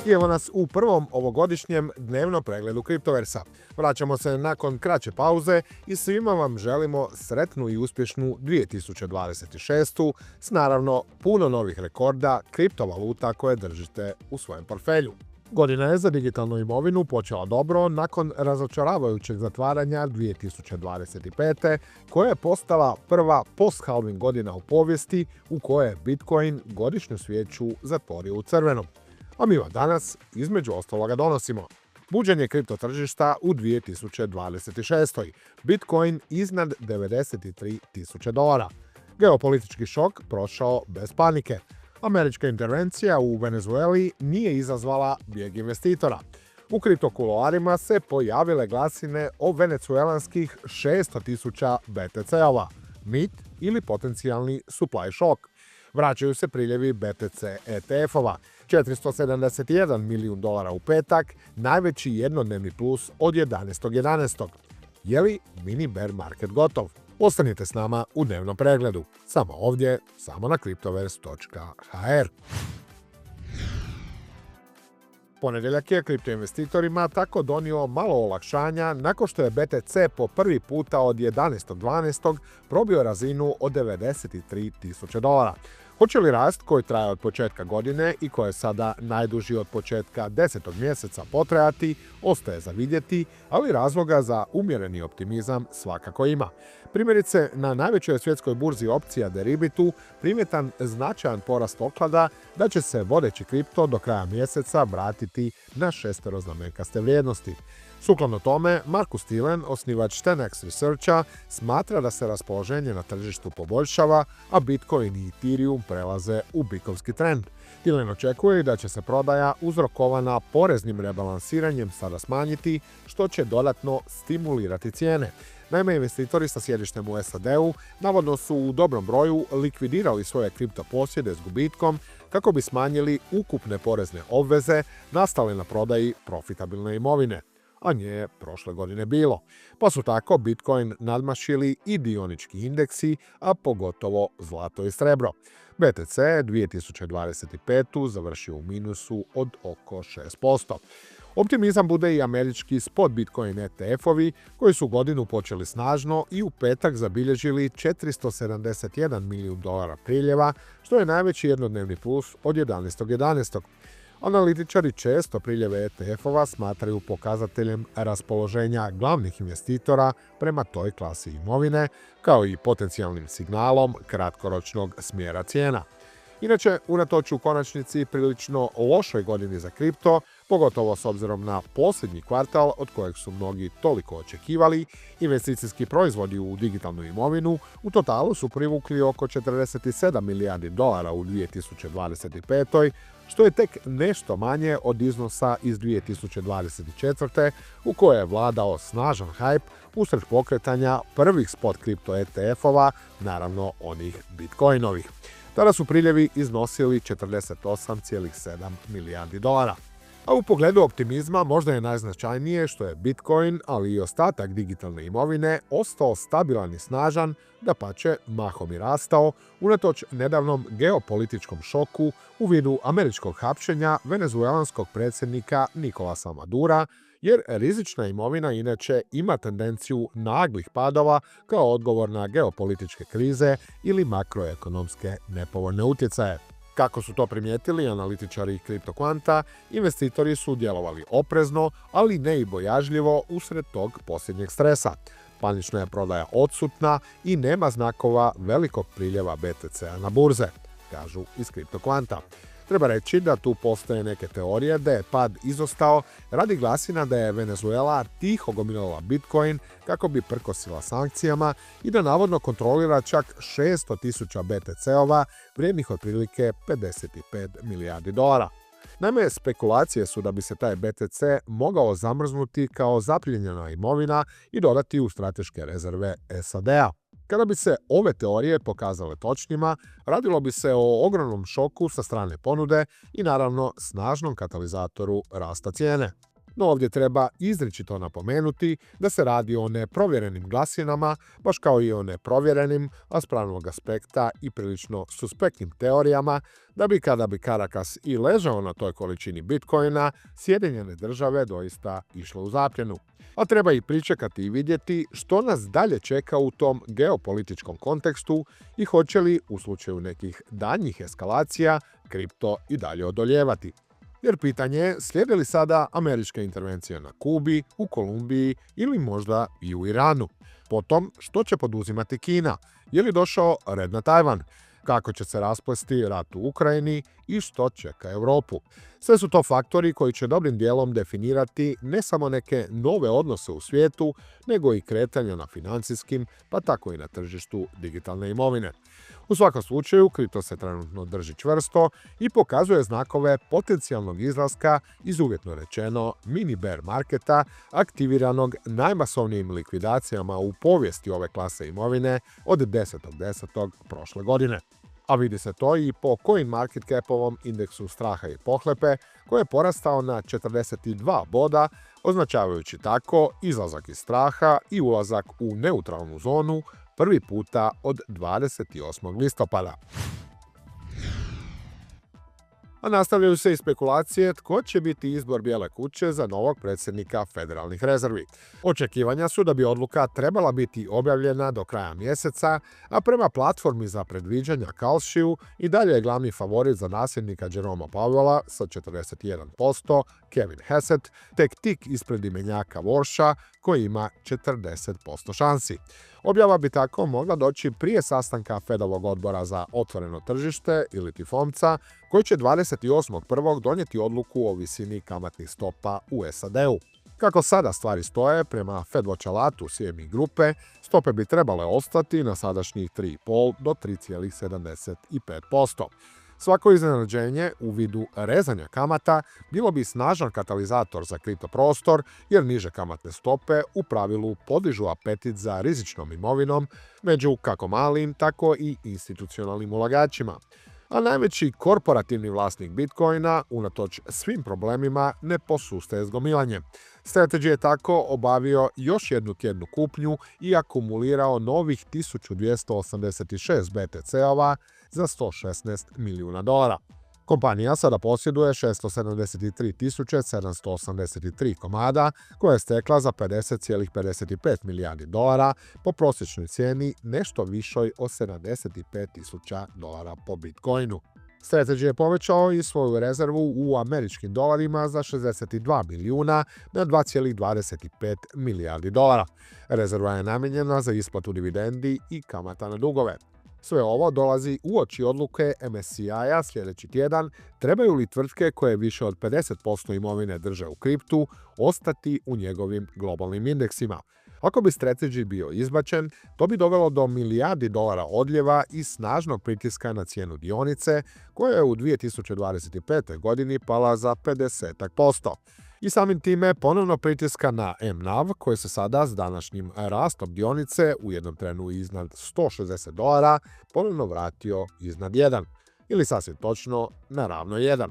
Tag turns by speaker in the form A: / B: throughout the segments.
A: I evo nas u prvom ovogodišnjem dnevnom pregledu Kriptoversa. Vraćamo se nakon kraće pauze i svima vam želimo sretnu i uspješnu 2026. s naravno puno novih rekorda kriptovaluta koje držite u svojem portfelju. Godina je za digitalnu imovinu počela dobro nakon razočaravajućeg zatvaranja 2025. koja je postala prva post-halving godina u povijesti u kojoj je Bitcoin godišnju svijeću zatvorio u crvenom. A mi vam danas, između ostaloga, donosimo buđenje kripto tržišta u 2026. Bitcoin iznad $93.000. Geopolitički šok prošao bez panike. Američka intervencija u Venezueli nije izazvala bijeg investitora. U kriptokuloarima se pojavile glasine o venecuelanskih 600.000 BTC-ova, mit ili potencijalni supply šok. Vraćaju se priljevi BTC ETF-ova, $471 milijun u petak, najveći jednodnevni plus od 11.11. Je li mini bear market gotov? Ostanite s nama u dnevnom pregledu. Samo ovdje, samo na cryptoverse.hr. Ponedjeljak je kriptoinvestitorima tako donio malo olakšanja nakon što je BTC po prvi puta od 11.12. probio razinu od $93.000. Hoće li rast koji traje od početka godine i koji je sada najduži od početka 10. mjeseca potrajati, ostaje za vidjeti, ali razloga za umjereni optimizam svakako ima. Primjerice, na najvećoj svjetskoj burzi opcija Deribitu primjetan značajan porast oklada da će se vodeći kripto do kraja mjeseca vratiti na šesteroznamenkaste vrijednosti. Sukladno tome, Markus Thielen, osnivač 10x Researcha, smatra da se raspoloženje na tržištu poboljšava, a Bitcoin i Ethereum prelaze u bikovski trend. Thielen očekuje da će se prodaja uzrokovana poreznim rebalansiranjem sada smanjiti, što će dodatno stimulirati cijene. Naime, investitori sa sjedištem u SAD-u navodno su u dobrom broju likvidirali svoje kripto posjede s gubitkom kako bi smanjili ukupne porezne obveze nastale na prodaji profitabilne imovine, a nje je prošle godine bilo. Pa su tako Bitcoin nadmašili i dionički indeksi, a pogotovo zlato i srebro. BTC 2025. završio u minusu od oko 6%. Optimizam bude i američki spot Bitcoin ETF-ovi koji su godinu počeli snažno i u petak zabilježili $471 milijun priljeva, što je najveći jednodnevni plus od 11.11. Analitičari često priljeve ETF-ova smatraju pokazateljem raspoloženja glavnih investitora prema toj klasi imovine, kao i potencijalnim signalom kratkoročnog smjera cijena. Inače, unatoč u konačnici prilično lošoj godini za kripto, pogotovo s obzirom na posljednji kvartal od kojeg su mnogi toliko očekivali, investicijski proizvodi u digitalnu imovinu u totalu su privukli oko $47 milijardi u 2025. što je tek nešto manje od iznosa iz 2024. u kojoj je vladao snažan hype usred pokretanja prvih spot kripto ETF-ova, naravno onih Bitcoinovih. Tada su priljevi iznosili $48,7 milijardi. A u pogledu optimizma možda je najznačajnije što je Bitcoin, ali i ostatak digitalne imovine, ostao stabilan i snažan, dapače mahom i rastao, unatoč nedavnom geopolitičkom šoku u vidu američkog hapšenja venezuelanskog predsjednika Nicolasa Madura, jer rizična imovina inače ima tendenciju naglih padova kao odgovor na geopolitičke krize ili makroekonomske nepovoljne utjecaje. Kako su to primijetili analitičari CryptoQuanta, investitori su djelovali oprezno, ali ne i bojažljivo usred tog posljednjeg stresa. Panična je prodaja odsutna i nema znakova velikog priljeva BTC-a na burze, kažu iz CryptoQuanta. Treba reći da tu postoje neke teorije da je pad izostao radi glasina da je Venezuela tiho gomilala Bitcoin kako bi prkosila sankcijama i da navodno kontrolira čak 600.000 BTC-ova vrijednih otprilike $55 milijardi. Naime, spekulacije su da bi se taj BTC mogao zamrznuti kao zaplijenjena imovina i dodati u strateške rezerve SAD-a. Kada bi se ove teorije pokazale točnima, radilo bi se o ogromnom šoku sa strane ponude i naravno snažnom katalizatoru rasta cijene. No ovdje treba izričito napomenuti da se radi o neprovjerenim glasinama, baš kao i o neprovjerenim, a s pravnog aspekta i prilično suspektnim teorijama, da bi kada bi Caracas i ležao na toj količini bitcoina, Sjedinjene države doista išle u zapljenu. A treba i pričekati i vidjeti što nas dalje čeka u tom geopolitičkom kontekstu i hoće li, u slučaju nekih daljnjih eskalacija, kripto i dalje odoljevati. Jer pitanje je slijede li sada američke intervencije na Kubi, u Kolumbiji ili možda i u Iranu. Potom, što će poduzimati Kina? Je li došao red na Tajvan? Kako će se rasplesti rat u Ukrajini i što čeka Europu. Sve su to faktori koji će dobrim dijelom definirati ne samo neke nove odnose u svijetu, nego i kretanja na financijskim, pa tako i na tržištu digitalne imovine. U svakom slučaju, kripto se trenutno drži čvrsto i pokazuje znakove potencijalnog izlaska iz, uvjetno rečeno, mini bear marketa aktiviranog najmasovnijim likvidacijama u povijesti ove klase imovine od 10.10. prošle godine. A vidi se to i po CoinMarketCapovom indeksu straha i pohlepe, koji je porastao na 42 boda, označavajući tako izlazak iz straha i ulazak u neutralnu zonu prvi puta od 28. listopada. A nastavljaju se i spekulacije tko će biti izbor Bijele kuće za novog predsjednika federalnih rezervi. Očekivanja su da bi odluka trebala biti objavljena do kraja mjeseca, a prema platformi za predviđanja Kalshiju i dalje je glavni favorit za nasljednika Jeroma Powella sa 41%, Kevin Hassett, tek tik ispred imenjaka Warsha koji ima 40% šansi. Objava bi tako mogla doći prije sastanka Fedovog odbora za otvoreno tržište ili FOMC-a, koji će 28.1. donijeti odluku o visini kamatnih stopa u SAD-u. Kako sada stvari stoje, prema FedWatch alatu CME grupe, stope bi trebale ostati na sadašnjih 3,5 do 3,75%. Svako iznenađenje u vidu rezanja kamata bilo bi snažan katalizator za kripto prostor, jer niže kamatne stope u pravilu podižu apetit za rizičnom imovinom među kako malim, tako i institucionalnim ulagačima. A najveći korporativni vlasnik Bitcoina, unatoč svim problemima, ne posustaje s gomilanjem. Strategy je tako obavio još jednu tjednu kupnju i akumulirao novih 1286 BTC-ova za $116 milijuna. Kompanija sada posjeduje 673.783 komada koje je stekla za $50,55 milijardi po prosječnoj cijeni nešto višoj od $75.000 po Bitcoinu. Strategy je povećao i svoju rezervu u američkim dolarima za 62 milijuna na 2,25 milijardi dolara. Rezerva je namijenjena za isplatu dividendi i kamata na dugove. Sve ovo dolazi uoči odluke MSCI-a sljedeći tjedan trebaju li tvrtke koje više od 50% imovine drže u kriptu ostati u njegovim globalnim indeksima. Ako bi Strategy bio izbačen, to bi dovelo do milijardi dolara odljeva i snažnog pritiska na cijenu dionice, koja je u 2025. godini pala za 50%. I samim time ponovno pritiska na MNAV, koji se sada s današnjim rastom dionice u jednom trenu iznad $160 ponovno vratio iznad 1, ili sasvim točno na ravno 1.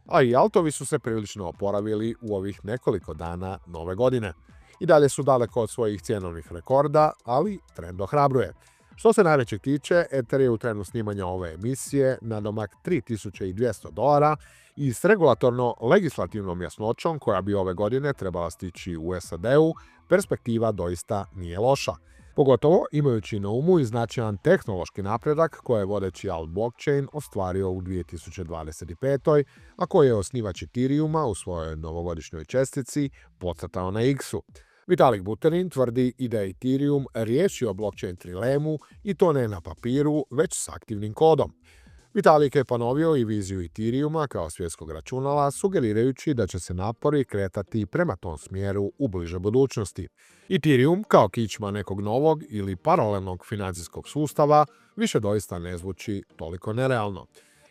A: A i altovi su se prilično oporavili u ovih nekoliko dana nove godine. I dalje su daleko od svojih cjenovnih rekorda, ali trend ohrabruje. Što se najvećeg tiče, Ether je u trenu snimanja ove emisije na domak $3.200 i s regulatorno-legislativnom jasnoćom koja bi ove godine trebala stići u SAD-u, perspektiva doista nije loša. Pogotovo imajući na umu i značajan tehnološki napredak koje je vodeći alt blockchain ostvario u 2025. a koji je osnivač Ethereuma u svojoj novogodišnjoj čestici podcrtao na X-u. Vitalik Buterin tvrdi i da je Ethereum riješio blockchain trilemu i to ne na papiru, već s aktivnim kodom. Vitalik je ponovio i viziju Ethereuma kao svjetskog računala, sugerirajući da će se napori kretati prema tom smjeru u bliže budućnosti. Ethereum, kao kičma nekog novog ili paralelnog financijskog sustava, više doista ne zvuči toliko nerealno.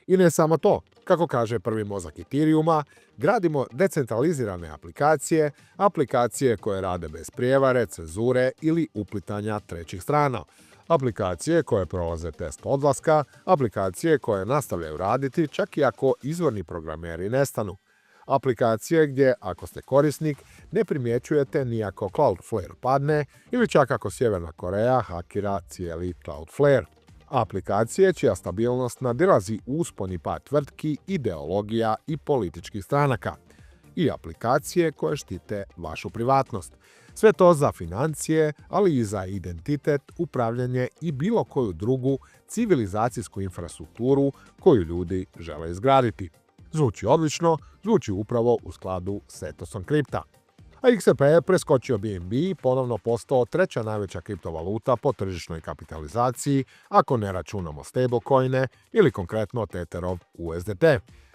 A: I ne samo to, kako kaže prvi mozak Ethereuma, gradimo decentralizirane aplikacije koje rade bez prijevare, cenzure ili uplitanja trećih strana. Aplikacije koje prolaze test odlaska, aplikacije koje nastavljaju raditi čak i ako izvorni programeri nestanu. Aplikacije gdje, ako ste korisnik, ne primjećujete ni ako Cloudflare padne ili čak ako Sjeverna Koreja hakira cijeli Cloudflare. Aplikacije čija stabilnost nadilazi uspon i pad tvrtki, ideologija i političkih stranaka. I aplikacije koje štite vašu privatnost. Sve to za financije, ali i za identitet, upravljanje i bilo koju drugu civilizacijsku infrastrukturu koju ljudi žele izgraditi. Zvuči odlično, zvuči upravo u skladu s etosom kripta. A XRP je preskočio BNB i ponovno postao treća najveća kriptovaluta po tržišnoj kapitalizaciji, ako ne računamo stablecoine ili konkretno Tetherov USDT.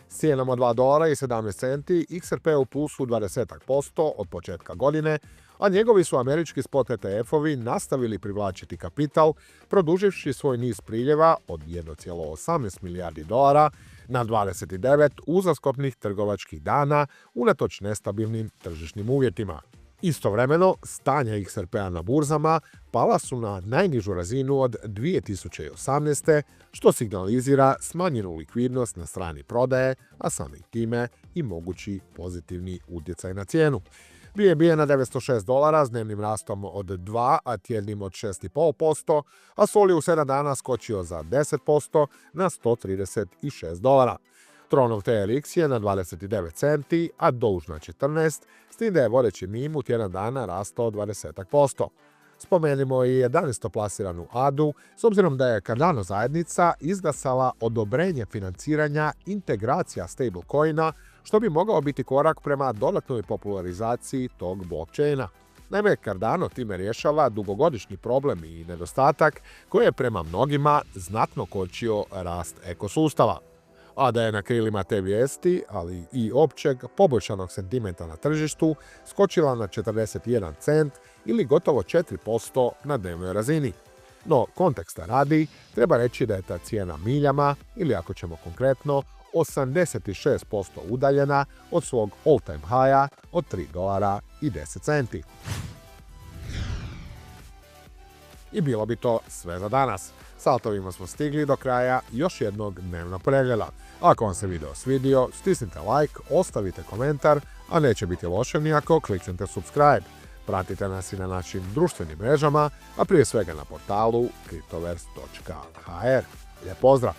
A: S cijenom od $2.17 XRP je u plusu 20% od početka godine, a njegovi su američki spot ETF-ovi nastavili privlačiti kapital, produživši svoj niz priljeva od $1,18 milijardi na 29 uzastopnih trgovačkih dana unatoč nestabilnim tržišnim uvjetima. Istovremeno, stanja XRP-a na burzama pala su na najnižu razinu od 2018. što signalizira smanjenu likvidnost na strani prodaje, a samim time i mogući pozitivni utjecaj na cijenu. BNB je na $906 s dnevnim rastom od 2, a tjednim od 6,5%, a Sol je u 7 dana skočio za 10% na $136. Tronov TRX je na 29 centi, a Doge na 14, s tim da je vodeći meme u tjedan dana rastao 20%. Spomenimo i 11. plasiranu ADU, s obzirom da je Cardano zajednica izglasala odobrenje financiranja integracija stablecoina, što bi mogao biti korak prema dodatnoj popularizaciji tog blockchaina. Naime, Cardano time rješava dugogodišnji problem i nedostatak koji je prema mnogima znatno kočio rast ekosustava. A da je na krilima te vijesti, ali i općeg poboljšanog sentimenta na tržištu, skočila na 41 cent ili gotovo 4% na dnevnoj razini. No, konteksta radi, treba reći da je ta cijena miljama, ili ako ćemo konkretno, 86% udaljena od svog all-time high-a od $3.10. I bilo bi to sve za danas. S altovima smo stigli do kraja još jednog dnevnog pregleda. Ako vam se video svidio, stisnite like, ostavite komentar, a neće biti loše ni ako kliknete subscribe. Pratite nas i na našim društvenim mrežama, a prije svega na portalu cryptoverse.hr. Lijep pozdrav!